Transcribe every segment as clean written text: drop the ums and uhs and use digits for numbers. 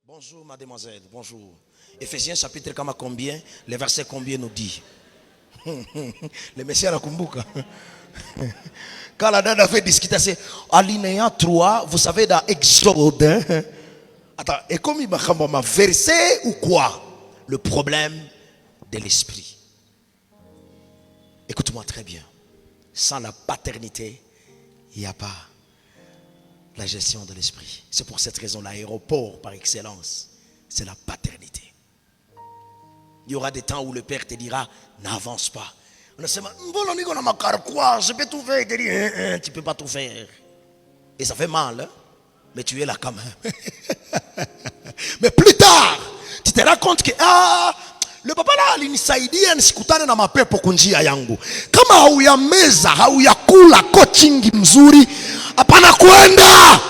Bonjour mademoiselle, bonjour. Ephésiens chapitre kama combien, le verset combien nous dit? Le Messie anakumbuka. Quand la dame avait discuté, c'est alinéa 3, vous savez dans Exode. Attends, et comme il m'a verset ou quoi? Le problème de l'esprit. Écoute-moi très bien. Sans la paternité, il n'y a pas la gestion de l'esprit. C'est pour cette raison l'aéroport par excellence, c'est la paternité. Il y aura des temps où le père te dira n'avance pas. On se dit, je peux tout faire. Il te dit, tu ne peux pas tout faire. Et ça fait mal, hein? Mais tu es là quand même. Mais plus tard, tu te rends compte que le papa là alinisaidia nisikutane na mapepo kunjia yangu. Kama hauyameza, hauyakula coaching mzuri, hapana kwenda.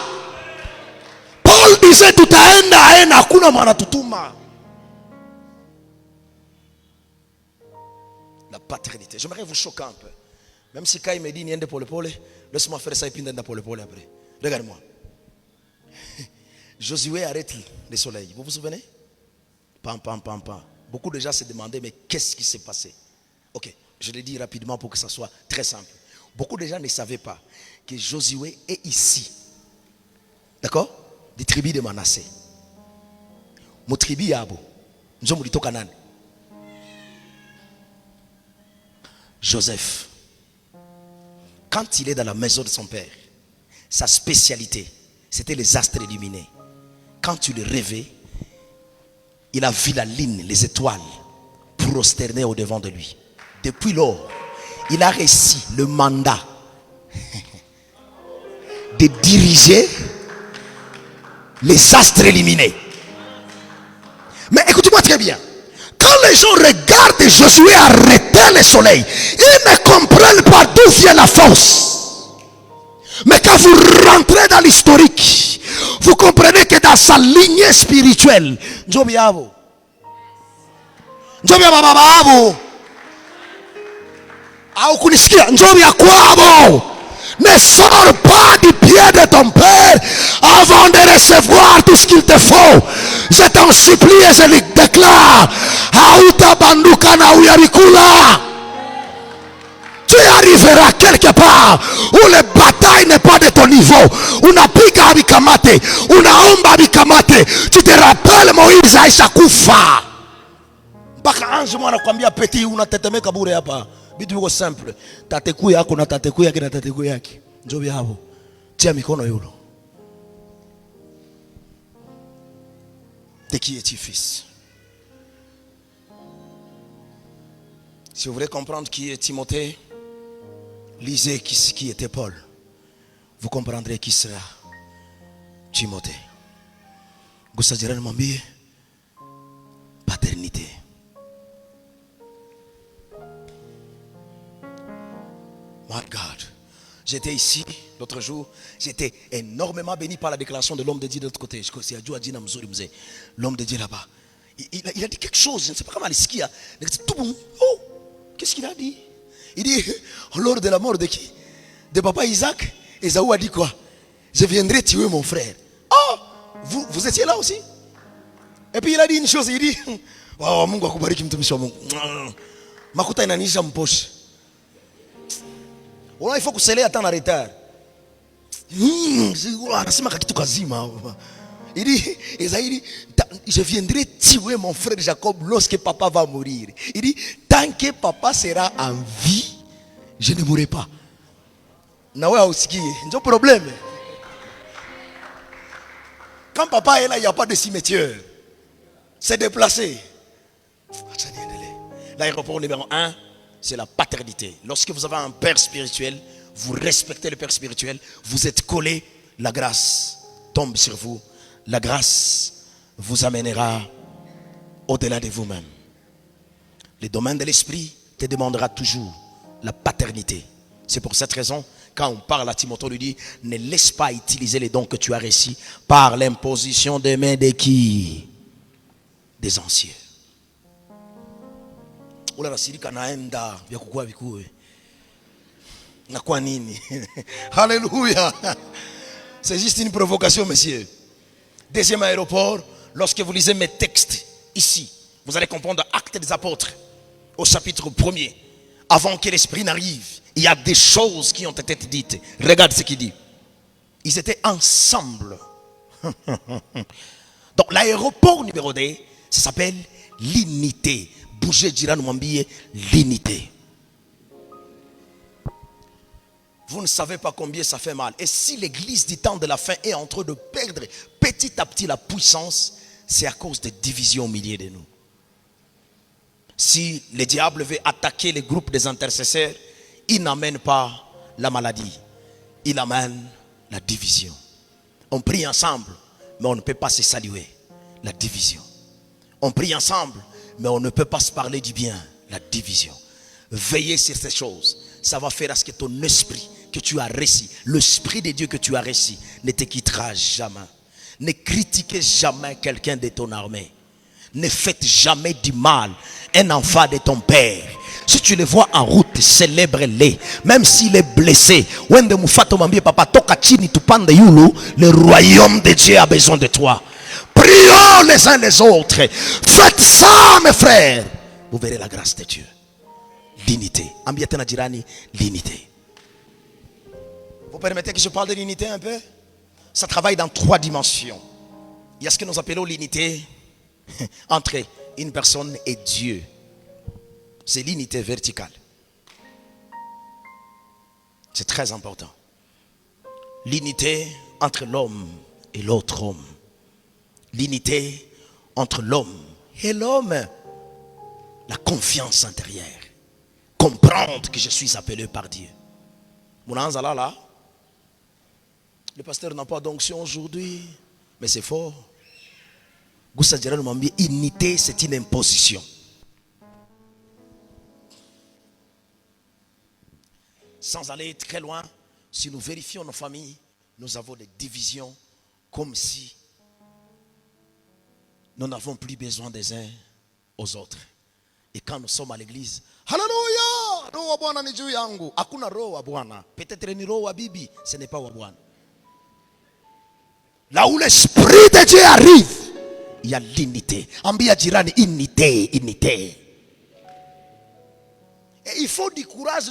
Paul disait tutaenda aena hakuna mwana tutuma. La paternité. J'aimerais vous choquer un peu. Même si Kai me dit niende pole pole, laisse-moi faire ça et puis niende pole pole après. Regarde-moi. Josué arrête le soleil. Vous vous souvenez? Pam pam pam pam. Beaucoup de gens se demandaient, mais qu'est-ce qui s'est passé? Ok, je le dis rapidement pour que ça soit très simple. Beaucoup de gens ne savaient pas que Josué est ici. D'accord? Des tribus de Manassé. Mon tribu Yabo. Nous sommes au Canaan. Joseph, quand il est dans la maison de son père, sa spécialité, c'était les astres illuminés. Quand tu le rêvais, il a vu la ligne, les étoiles prosterner au devant de lui. Depuis lors, il a réussi le mandat de diriger les astres illuminés. Mais écoutez-moi très bien. Quand les gens regardent Josué arrêter le soleil, ils ne comprennent pas d'où vient la force. Mais quand vous rentrez dans l'historique, vous comprenez que dans sa lignée spirituelle, Njobiabo, ne sors pas du pied de ton père avant de recevoir tout ce qu'il te faut. Je t'en supplie et je le déclare. Tu arriveras quelque part où la bataille n'est pas de ton niveau. Unapiga abikamate, unaomba abikamate. Tu te rappelles Moïse aisha kufa. Mpaka ange mwana kwambia peti unatetemeka bure hapa. Vitu viko simple. Tateku yako na tateku yake na tateku yake. Njobi hapo. Tia mikono yulo. De qui es-tu fils? Si vous voulez comprendre qui est Timothée, lisez qui était Paul. Vous comprendrez qui sera Timothée. Gusajirani mwambie paternité. My God. J'étais ici l'autre jour. J'étais énormément béni par la déclaration de l'homme de Dieu de l'autre côté. L'homme de Dieu là-bas. Il a dit quelque chose. Je ne sais pas comment il a dit. Oh, qu'est-ce qu'il a dit? Il dit, lors de la mort de qui? De papa Isaac. Esaü a dit quoi? Je viendrai tuer mon frère. Oh, vous étiez là aussi? Et puis il a dit une chose. Il dit, wow, Mungu akubariki mtumishi wa Mungu. Makuta inanisha mposhe. Il faut que c'est là en retard. Il dit, Esaü dit, je viendrai tuer mon frère Jacob lorsque papa va mourir. Il dit, tant que papa sera en vie, je ne mourrai pas. Nawe aussi, c'est un problème. Quand papa est là, il n'y a pas de cimetière. C'est déplacé. L'aéroport numéro 1, c'est la paternité. Lorsque vous avez un père spirituel, vous respectez le père spirituel, vous êtes collé, la grâce tombe sur vous. La grâce vous amènera au-delà de vous-même. Le domaine de l'esprit te demandera toujours la paternité. C'est pour cette raison, quand on parle à Timothée, on lui dit, ne laisse pas utiliser les dons que tu as reçus par l'imposition des mains de qui? Des anciens. Alléluia. C'est juste une provocation, monsieur. Deuxième aéroport, lorsque vous lisez mes textes ici, vous allez comprendre Actes des Apôtres au chapitre 1er. Avant que l'Esprit n'arrive, il y a des choses qui ont été dites. Regarde ce qu'il dit. Ils étaient ensemble. Donc l'aéroport numéro 2, ça s'appelle l'unité. Bougez, Dira Mwambiye, l'unité. Vous ne savez pas combien ça fait mal. Et si l'église du temps de la fin est en train de perdre petit à petit la puissance, c'est à cause des divisions au milieu de nous. Si le diable veut attaquer les groupes des intercesseurs, il n'amène pas la maladie, il amène la division. On prie ensemble, mais on ne peut pas se saluer. La division. On prie ensemble, mais on ne peut pas se parler du bien. La division. Veillez sur ces choses. Ça va faire à ce que ton esprit que tu as reçu, l'esprit de Dieu que tu as reçu, ne te quittera jamais. Ne critiquez jamais quelqu'un de ton armée. Ne faites jamais du mal un enfant de ton père. Si tu le vois en route, célèbre-le. Même s'il est blessé. Le royaume de Dieu a besoin de toi. Prions les uns les autres. Faites ça, mes frères. Vous verrez la grâce de Dieu. L'unité. L'unité. Vous permettez que je parle de l'unité un peu? Ça travaille dans 3 dimensions. Il y a ce que nous appelons l'unité entre une personne et Dieu. C'est l'unité verticale. C'est très important. L'unité entre l'homme et l'autre homme. L'unité entre l'homme et l'homme. La confiance intérieure. Comprendre que je suis appelé par Dieu. Mounanzala là. Le pasteur n'a pas d'onction aujourd'hui. Mais c'est fort. Unité, c'est une imposition. Sans aller très loin, si nous vérifions nos familles, nous avons des divisions comme si nous n'avons plus besoin des uns aux autres. Et quand nous sommes à l'église, Alléluia! Peut-être ni roho wa bibi, ce n'est pas wa Bwana. Là où l'esprit de Dieu arrive, il y a l'unité. Ambia jirani, unité, unité. Et il faut du courage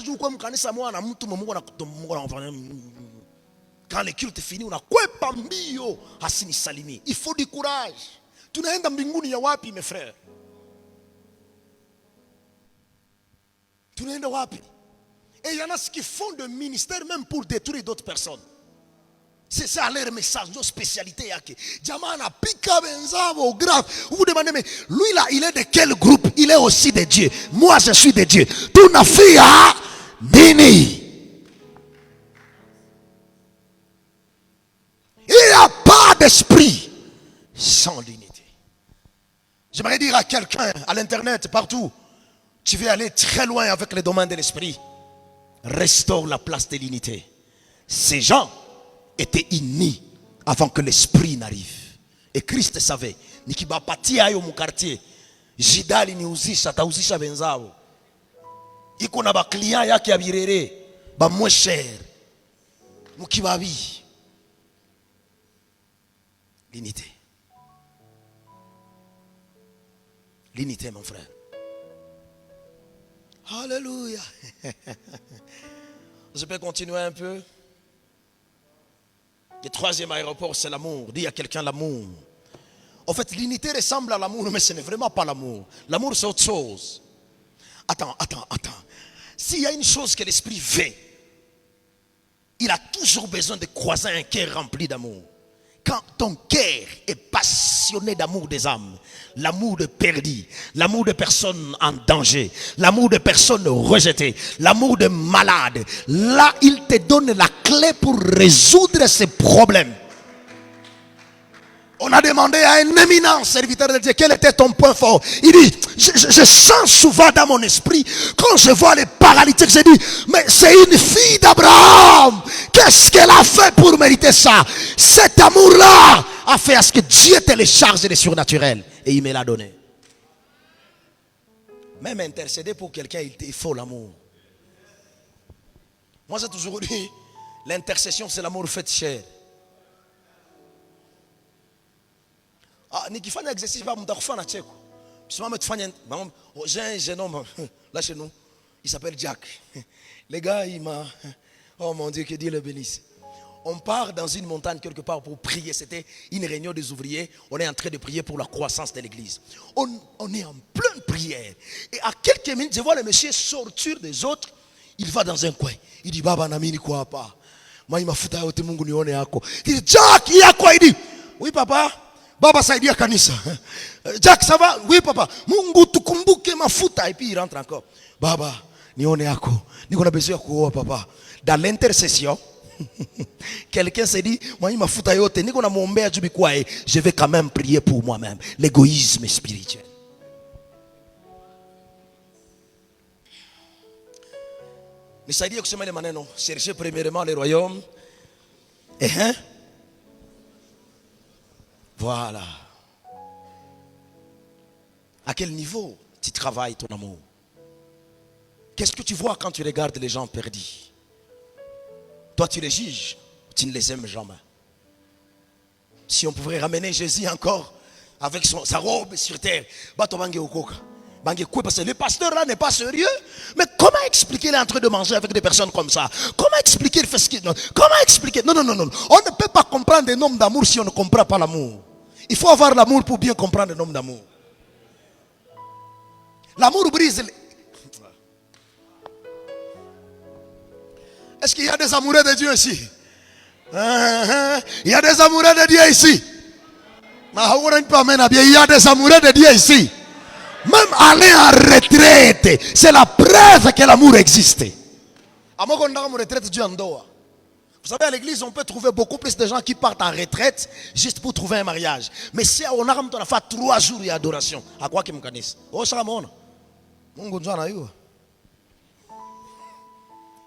quand le culte est fini, on a kwepa mbio hasini salimi. Il faut du courage. Tunaenda mbinguni ya wapi mes frères? Tunaenda wapi? Et il y en a qui font de ministère même pour détruire d'autres personnes. C'est ça leur message, nos spécialités. Jamana pika benzavo grave. Vous vous demandez, mais lui là, il est de quel groupe? Il est aussi de Dieu. Moi, je suis de Dieu. Tu n'as fait à Dini. Il n'y a pas d'esprit sans l'unité. J'aimerais dire à quelqu'un, à l'internet, partout, tu veux aller très loin avec le domaine de l'esprit. Restaure la place de l'unité. Ces gens étaient unis avant que l'esprit n'arrive. Et Christ savait, nikibapatia ayo mu quartier, jidali ni uzisha, tauzisha benzao. Iko na ba client yake ya birere, ba moins cher. Mukibabi. L'unité. L'unité, mon frère. Alléluia. Je peux continuer un peu? Le 3e aéroport, c'est l'amour. Dis à quelqu'un l'amour. En fait, l'unité ressemble à l'amour, mais ce n'est vraiment pas l'amour. L'amour, c'est autre chose. Attends. S'il y a une chose que l'esprit veut, il a toujours besoin de croiser un cœur rempli d'amour. Quand ton cœur est passionné d'amour des âmes, l'amour de perdus, l'amour de personnes en danger, l'amour de personnes rejetées, l'amour de malades, là il te donne la clé pour résoudre ces problèmes. On a demandé à un éminent serviteur de Dieu quel était ton point fort. Il dit, je sens souvent dans mon esprit, quand je vois les paralytiques, je dis, mais c'est une fille d'Abraham. Qu'est-ce qu'elle a fait pour mériter ça? Cet amour-là a fait à ce que Dieu télécharge les surnaturels. Et il me l'a donné. Même intercéder pour quelqu'un, il faut l'amour. Moi j'ai toujours dit, l'intercession c'est l'amour fait chair. nikifanya exercice ba mtakufa na cheko. Simama tufanye. J'ai un jeune homme là chez nous. Il s'appelle Jack. Les gars, il m'a... Oh mon Dieu, que Dieu le bénisse. On part dans une montagne quelque part pour prier. C'était une réunion des ouvriers. On est en train de prier pour la croissance de l'église. On est en pleine prière. Et à quelques minutes, je vois le monsieur sortir des autres. Il va dans un coin. Il dit, Baba namini quoi pas. Moi il m'a foutu yote Mungu nione yako. Il dit, Jack, il y a quoi? Il dit, oui papa. Baba saidia kanisa. Jack, ça va? Oui papa. Mungu tukumbuke mafuta. Et puis il rentre encore. Baba, nione yako. Niko na besoin kuoa papa. Dans l'intercession, quelqu'un s'est dit, moi il m'a foutu yote. Niko na muombea jubi kwa je vais quand même prier pour moi-même. L'égoïsme spirituel. Nisaidie kusema ile maneno. Cherchez premièrement le royaume. Voilà. À quel niveau tu travailles ton amour? Qu'est-ce que tu vois quand tu regardes les gens perdus? Toi tu les juges, tu ne les aimes jamais. Si on pouvait ramener Jésus encore avec sa robe sur terre, parce que le pasteur là n'est pas sérieux. Mais comment expliquer qu'il est en train de manger avec des personnes comme ça? Comment expliquer il fait ce qu'il... Comment expliquer? Non. On ne peut pas comprendre un homme d'amour si on ne comprend pas l'amour. Il faut avoir l'amour pour bien comprendre un homme d'amour. L'amour brise... Est-ce qu'il y a des amoureux de Dieu ici? Il y a des amoureux de Dieu ici. Il y a des amoureux de Dieu ici. Même aller en retraite, c'est la preuve que l'amour existe. Vous savez, à l'église, on peut trouver beaucoup plus de gens qui partent en retraite juste pour trouver un mariage. Mais si on a fait 3 jours d'adoration, à quoi qu'ils me connaissent? Oh, ça mon. Il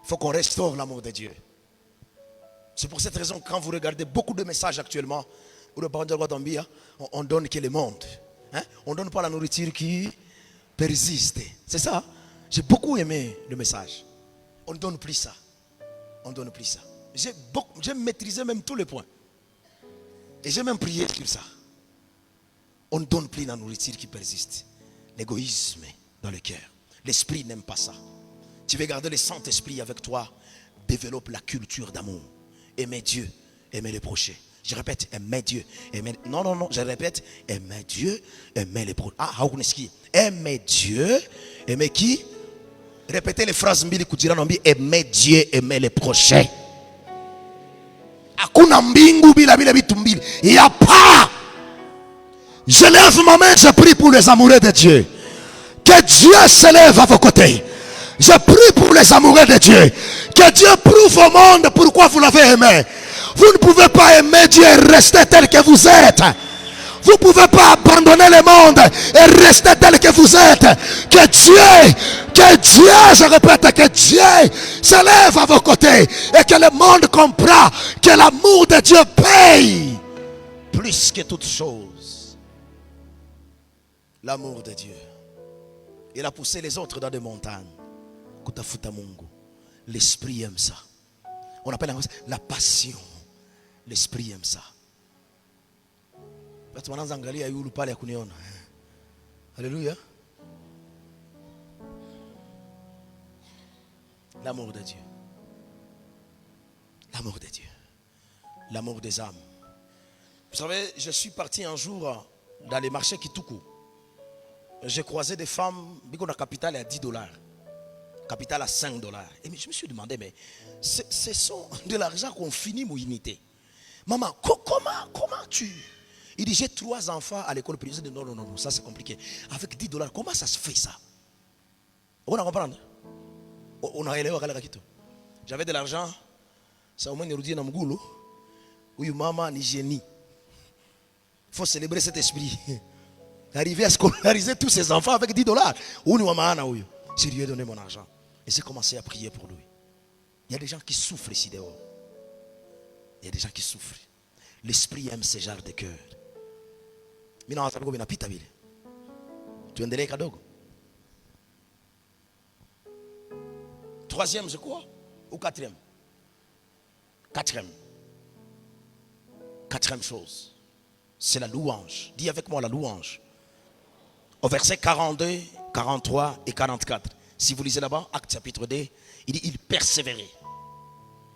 faut qu'on restaure l'amour de Dieu. C'est pour cette raison que quand vous regardez beaucoup de messages actuellement, on donne que le monde. On ne donne pas la nourriture qui persiste. C'est ça. J'ai beaucoup aimé le message. On ne donne plus ça. On ne donne plus ça. J'ai maîtrisé même tous les points. Et j'ai même prié sur ça. On ne donne plus la nourriture qui persiste. L'égoïsme dans le cœur. L'esprit n'aime pas ça. Tu veux garder le Saint-Esprit avec toi. Développe la culture d'amour. Aimer Dieu, aimer les prochains. Je répète, aimer Dieu. Non, je répète, aimer Dieu, aimer les prochains. Aimer Dieu, aimer qui? Répétez les phrases mbili kujira nambi, aimer Dieu, aimer les prochains. Hakuna mbingu bila vitu mbili. Il n'y a pas. Je lève ma main, je prie pour les amoureux de Dieu. Que Dieu se lève à vos côtés. Je prie pour les amoureux de Dieu. Que Dieu prouve au monde pourquoi vous l'avez aimé. Vous ne pouvez pas aimer Dieu et rester tel que vous êtes. Vous ne pouvez pas abandonner le monde et rester tel que vous êtes. Que Dieu, je répète, que Dieu se lève à vos côtés et que le monde comprend que l'amour de Dieu paye plus que toute chose. L'amour de Dieu. Il a poussé les autres dans des montagnes. L'esprit aime ça. On appelle la passion. L'esprit aime ça. Alléluia. L'amour de Dieu. L'amour de Dieu. L'amour des âmes. Vous savez, je suis parti un jour dans les marchés Kituku. J'ai croisé des femmes, la capitale est à $10. Capital à $5. Et je me suis demandé, mais ce sont de l'argent qu'on finit mon unité. Maman, comment tu... Il dit, j'ai 3 enfants à l'école privée. Je dis, non, ça c'est compliqué. Avec $10, comment ça se fait ça? On a compris. On a élevé à Kito. J'avais de l'argent. Ça au moins nous dit dans Mgoulou. Oui, maman, ni génie. Il faut célébrer cet esprit. Arriver à scolariser tous ses enfants avec $10. Où nous avons si Dieu a donné mon argent. Et j'ai commencé à prier pour lui. Il y a des gens qui souffrent ici dehors. Il y a des gens qui souffrent. L'esprit aime ce genre de cœur. Tu es un kadogo. 3e, je crois. Ou 4e? 4e. 4e chose. C'est la louange. Dis avec moi la louange. Au verset 42, 43 et 44. Si vous lisez là-bas, Actes chapitre 2, il dit, il persévérait.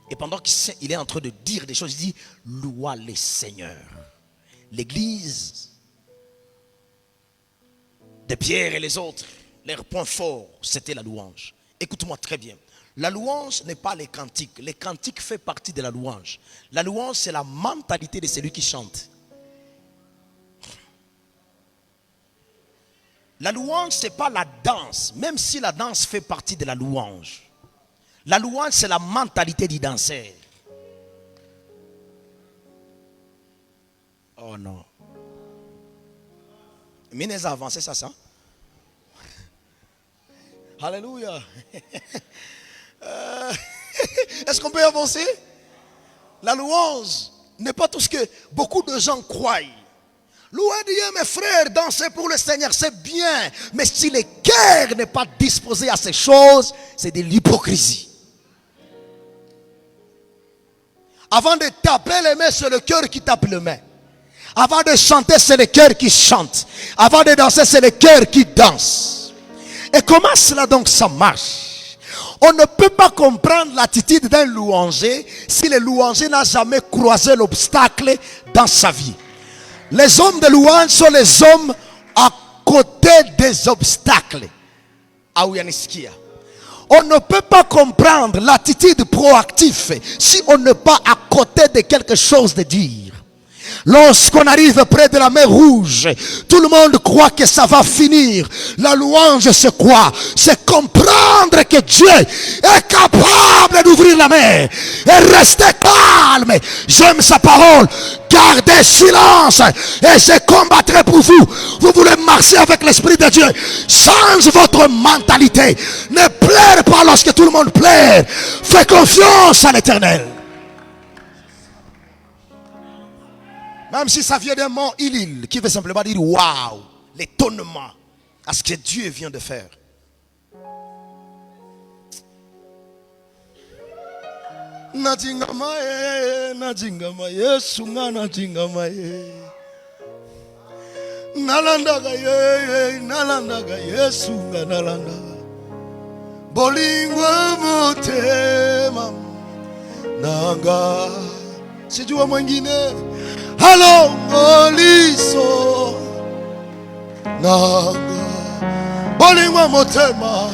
Et pendant qu'il est en train de dire des choses, il dit, loua les seigneurs. L'église de Pierre et les autres, leur point fort, c'était la louange. Écoute-moi très bien. La louange n'est pas les cantiques. Les cantiques font partie de la louange. La louange, c'est la mentalité de celui qui chante. La louange, ce n'est pas la danse, même si la danse fait partie de la louange. La louange, c'est la mentalité du danseur. Oh non. Minez a avancé ça. Alléluia. Est-ce qu'on peut avancer? La louange n'est pas tout ce que beaucoup de gens croient. Louez Dieu, mes frères, danser pour le Seigneur, c'est bien. Mais si le cœur n'est pas disposé à ces choses, c'est de l'hypocrisie. Avant de taper les mains, c'est le cœur qui tape les mains. Avant de chanter, c'est le cœur qui chante. Avant de danser, c'est le cœur qui danse. Et comment cela donc ça marche? On ne peut pas comprendre l'attitude d'un louanger si le louanger n'a jamais croisé l'obstacle dans sa vie. Les hommes de louange sont les hommes à côté des obstacles. On ne peut pas comprendre l'attitude proactive si on n'est pas à côté de quelque chose de dire. Lorsqu'on arrive près de la mer Rouge, tout le monde croit que ça va finir. La louange, c'est quoi? C'est comprendre que Dieu est capable d'ouvrir la mer et rester calme. J'aime sa parole. Gardez silence et je combattrai pour vous. Vous voulez marcher avec l'Esprit de Dieu. Change votre mentalité. Ne pleure pas lorsque tout le monde pleure. Fais confiance à l'Éternel. Même si ça vient d'un mot il qui veut simplement dire waouh, l'étonnement à ce que Dieu vient de faire. Sijua mwingine halongoliso nanga bolingwa motema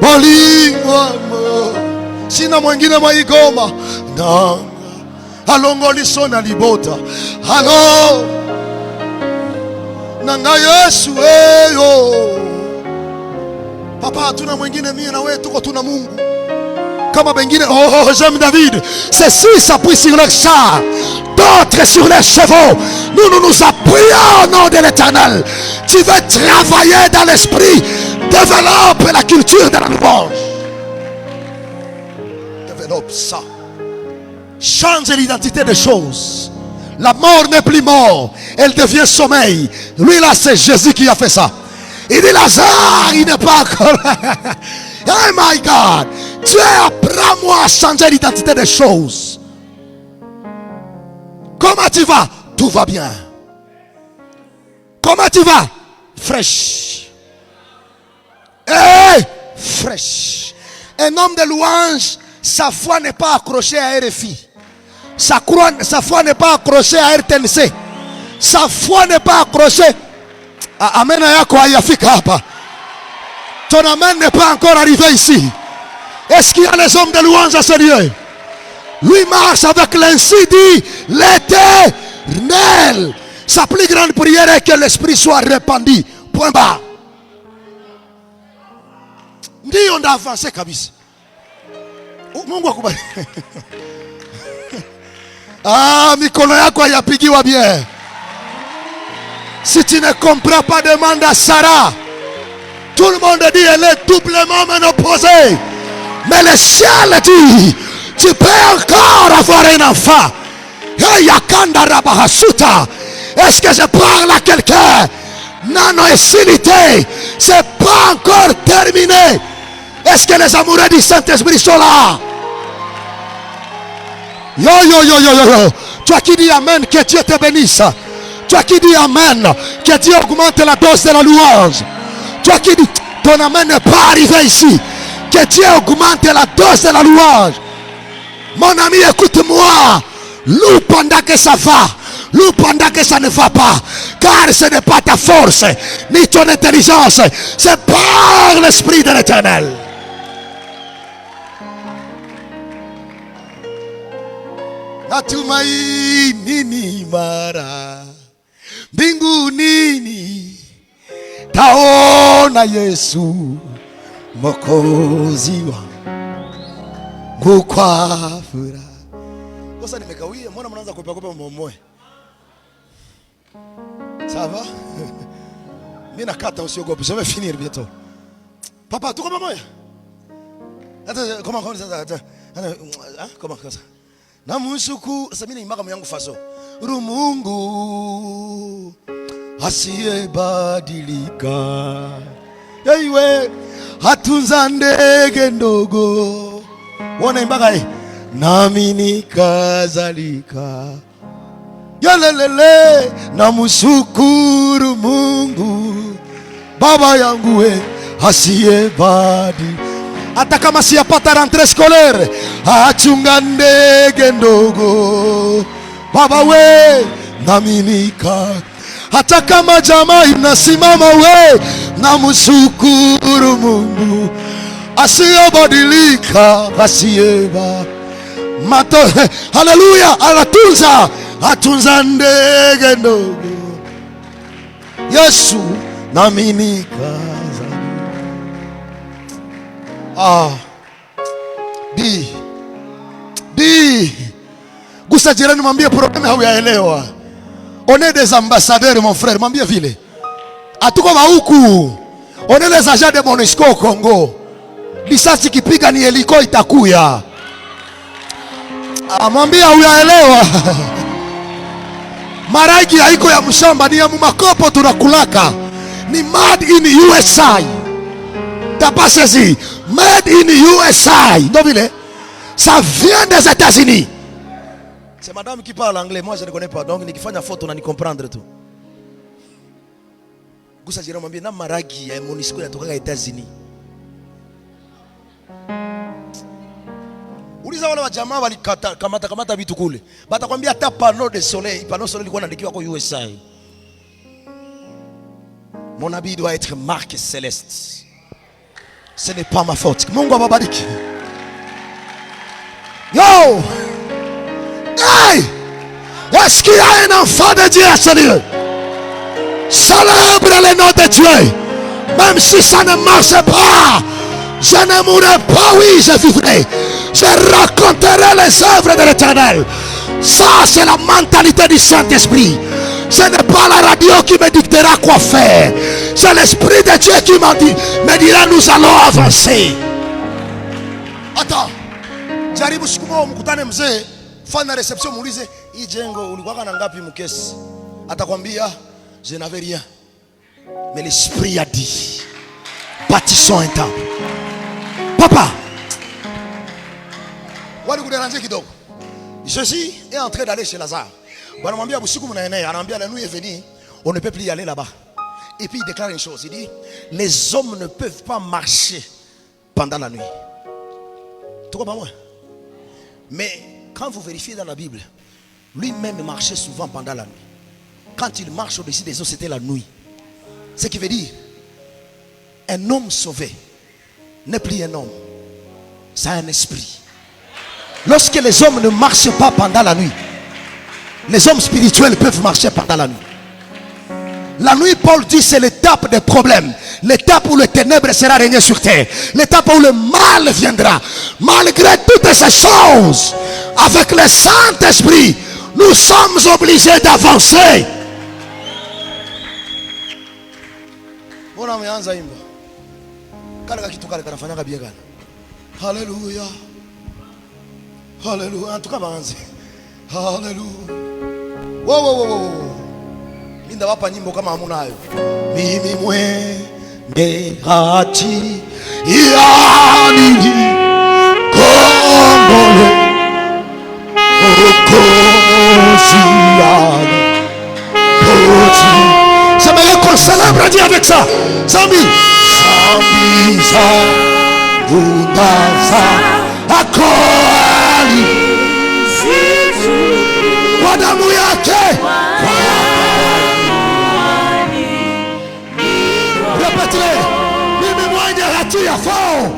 bolingwa mo sina mwingine maigoma nanga halongoliso na libota halo nanga Yesu eyo papa hatuna mwingine, mimi na wewe tuko tuna Mungu. Comme Bengine, j'aime David. Ceux-ci s'appuient sur leurs chars, d'autres sur les chevaux. Nous nous appuyons au nom de l'Éternel. Tu veux travailler dans l'esprit, développe la culture de la louange. Développe ça. Change l'identité des choses. La mort n'est plus mort, elle devient sommeil. Lui là, c'est Jésus qui a fait ça. Il dit Lazare, il n'est pas encore. Oh my God. Dieu, apprends-moi à changer l'identité des choses. Comment tu vas? Tout va bien. Comment tu vas? Fraîche. Fraîche. Un homme de louange, sa foi n'est pas accrochée à RFI. Sa foi n'est pas accrochée à RTNC. Sa foi n'est pas accrochée à Amen yako hayafika hapa. Ton amen n'est pas encore arrivé ici. Est-ce qu'il y a les hommes de louange à sérieux? Lui marche avec l'ainsi dit l'Éternel. Sa plus grande prière est que l'Esprit soit répandu. Point barre. Ndio on a avancé kabisa. Mungu akubariki. Mikono yako yapigiwa bien. Si tu ne comprends pas, demande à Sarah. Tout le monde dit elle est doublement ménopausée. Mais le ciel dit, tu peux encore avoir un enfant. Est-ce que je parle à quelqu'un? Non, essilité. C'est pas encore terminé. Est-ce que les amoureux du Saint-Esprit sont là? Yo. Toi qui dis Amen, que Dieu te bénisse. Toi qui dis Amen, que Dieu augmente la dose de la louange. Toi qui dis, ton Amen n'est pas arrivé ici. Que Dieu augmente la dose de la louange. Mon ami, écoute-moi. Loue pendant que ça va. Loue pendant que ça ne va pas. Car ce n'est pas ta force, ni ton intelligence. C'est par l'Esprit de l'Éternel. Natumaini ni mara mbinguni, taona Yesu Mwokozi wangu kwa furaha. Kosa nimekawia, mbona mnaanza kupepa kupepa mmoja? Ça va? Mimi nakata, usiogope, je vais finir bientôt. Papa, tu comment moi? Attends, comment ça? Comment ça? Na musuku sasa mimi nimaka yangu faso. Mungu asiyebadilika. Yeye hatunza ndege ndogo. Wana imbaga nami nikazalika. Yalelele na mushukuru Mungu Baba yangu we asiyebadilika. Hata kama siyapata rentrée scolaire, achunga ndege ndogo Baba we naminika. Hata kama jamaa inasimama we na mshukuru Mungu asiyebadilika, asiyeba mato. Haleluya, atunza ndege ndogo. Yesu naminika. Gusa jirani, mwambie problème hauyaelewa. On est des ambassadeurs mon frère, mwambie vile. Hatuko huku. On est les agents de MONUSCO au Congo. Risasi kipiga ni heliko itakuya. Mwambie hauyaelewa. Maragi haiko ya mshamba, ni ya makopo tunakulaka. Ni made in USA. T'as pas saisi? Made in USA. Donc, ça vient des États-Unis. C'est madame qui parle anglais, moi je ne connais pas. Donc, il faut une photo, on a comprendre tout. Gusa jira mwambie na maragi ya MONUSCO yatoka États-Unis. Uliza wale wa jamaa walikata kamata vitu kule. Batakwambia hata panneau de soleil ilikuwa inaandikiwa kwa USA. Mon habit doit être marque céleste. Ce n'est pas ma faute. Mungu awabariki. Yo! Hey! Est-ce qu'il y a un enfant de Dieu à ce lieu? Célèbre le nom de Dieu. Même si ça ne marche pas, je ne mourrai pas, oui, je vivrai. Je raconterai les œuvres de l'Éternel. Ça, c'est la mentalité du Saint-Esprit. Ce n'est pas la radio qui me dictera quoi faire. C'est l'Esprit de Dieu qui me dira nous allons avancer. Attends. Jaribu siku moja mkutane mzee, fanya reception, muulize hii jengo ulikuwa na ngapi mkesi? Atakwambia je n'avais rien. Mais l'Esprit a dit bâtissons un temple. Papa, wali kuderanje kidogo. Jésus est en train d'aller chez Lazare. Wanamwambia busiku mnaenea, anamwambia la nuit est venue, on ne peut plus y aller là-bas. Et puis il déclare une chose, il dit les hommes ne peuvent pas marcher pendant la nuit. Tu comprends moi? Mais quand vous vérifiez dans la Bible, lui-même marchait souvent pendant la nuit. Quand il marche au-dessus des eaux, c'était la nuit. Ce qui veut dire un homme sauvé n'est plus un homme, c'est un esprit. Lorsque les hommes ne marchent pas pendant la nuit, les hommes spirituels peuvent marcher pendant la nuit. La nuit, Paul dit, c'est l'étape des problèmes, l'étape où le ténèbre sera régné sur terre, l'étape où le mal viendra. Malgré toutes ces choses, avec le Saint-Esprit, nous sommes obligés d'avancer. Alléluia. Alléluia. En tout cas, alléluia. Wow. Linda wapa nyimbo kama hamuna hayo. Mimi mwenye haki yani kongole okosi yani J'aimerais qu'on célèbre, dis avec ça. Zambi. Zambi zangu naza akoali kwa damu yake. Repetile. Mimi mwenye hatia fao